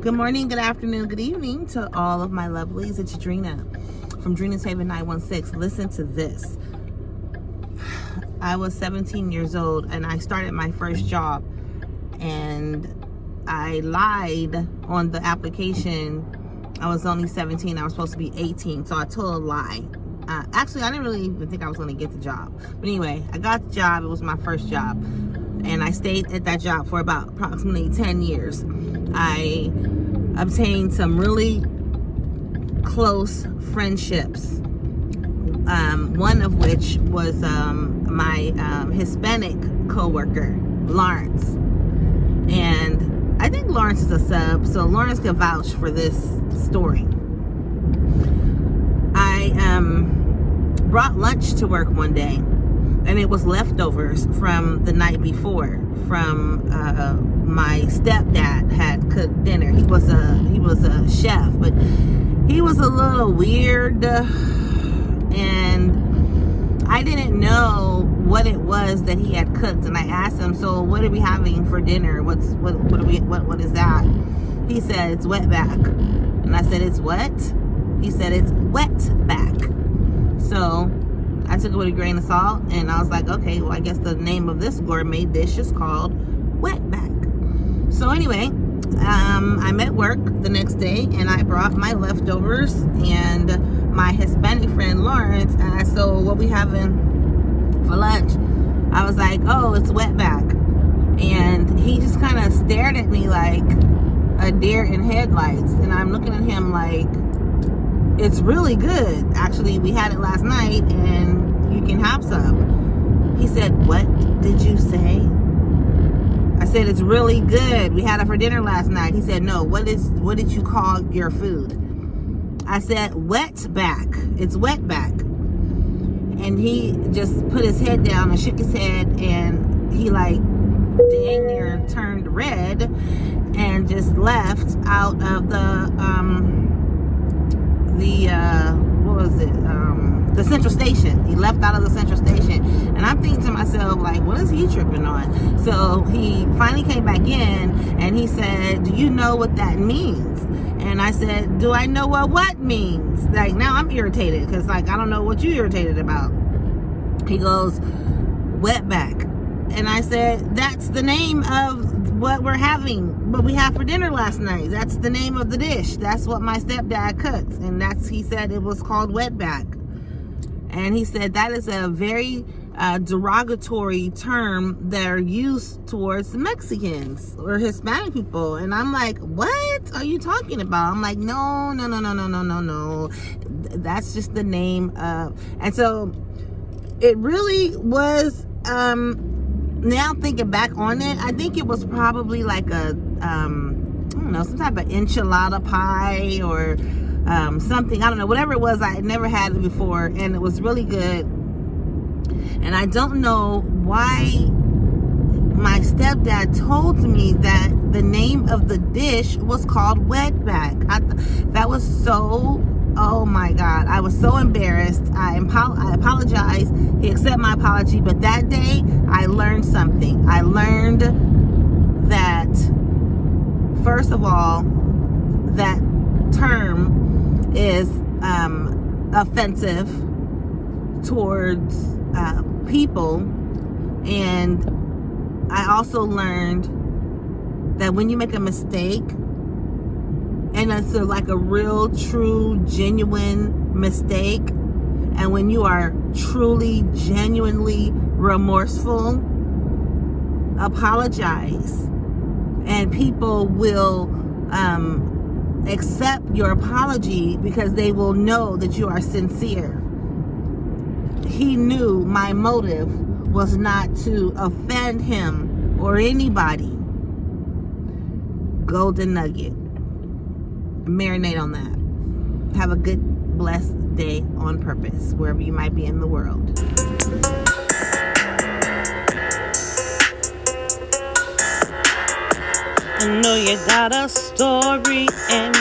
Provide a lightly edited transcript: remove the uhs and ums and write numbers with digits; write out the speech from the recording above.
Good morning, good afternoon, good evening to all of my lovelies. It's Drina from Drina's Haven 916. Listen to this. I was 17 years old and I started my first job, and I lied on the application. I was only 17. I was supposed to be 18, so I told a lie. Actually, I didn't really even think I was going to get the job. But anyway, I got the job. It was my first job. And I stayed at that job for about approximately 10 years. I obtained some really close friendships. One of which was my Hispanic co-worker, Lawrence. And I think Lawrence is a sub, so Lawrence can vouch for this story. I brought lunch to work one day, and it was leftovers from the night before, from my stepdad had cooked dinner. He was a chef, but he was a little weird, and I didn't know what it was that he had cooked. And I asked him, "So what are we having for dinner? What is that?" He said, "It's wetback." And I said, "It's what?" He said, "It's wetback." So I took it with a grain of salt, and I was like, okay, well, I guess the name of this gourmet dish is called wetback. So anyway, I'm at work the next day, and I brought my leftovers, and my Hispanic friend Lawrence asked, "So what we having for lunch?" I was like, "Oh, it's wetback." And he just kind of stared at me like a deer in headlights, and I'm looking at him like, "It's really good. Actually, we had it last night, and you can have some." He said, "What did you say?" I said, "It's really good. We had it for dinner last night." He said, "No, what did you call your food?" I said, "Wetback. It's wetback." And he just put his head down and shook his head, and he like dang near turned red and just left out of the Central Station. He left out of the Central Station, and I'm thinking to myself, like, what is he tripping on? So he finally came back in, and he said, "Do you know what that means?" And I said, "Do I know what means?" Like, now I'm irritated, because like, I don't know what you irritated about. He goes, "Wetback." And I said, "That's the name of what we're having, what we had for dinner last night. That's the name of the dish. That's what my stepdad cooked." And he said it was called wetback. And he said that is a very derogatory term that are used towards Mexicans or Hispanic people. And I'm like, "What are you talking about?" I'm like, no. That's just the name of. And so it really was, now thinking back on it, I think it was probably like a, I don't know, some type of enchilada pie or something. I don't know, whatever it was. I had never had it before, and it was really good. And I don't know why my stepdad told me that the name of the dish was called wetback. That was so, oh my God, I was so embarrassed. I apologize. He accepted my apology, but that day I learned something. I learned that, first of all, that term is offensive towards people. And I also learned that when you make a mistake, and it's like a real, true, genuine mistake, and when you are truly, genuinely remorseful, apologize, and people will accept your apology because they will know that you are sincere. He knew my motive was not to offend him or anybody. Golden nugget. Marinate on that. Have a good, blessed day on purpose, wherever you might be in the world. I know you got a story and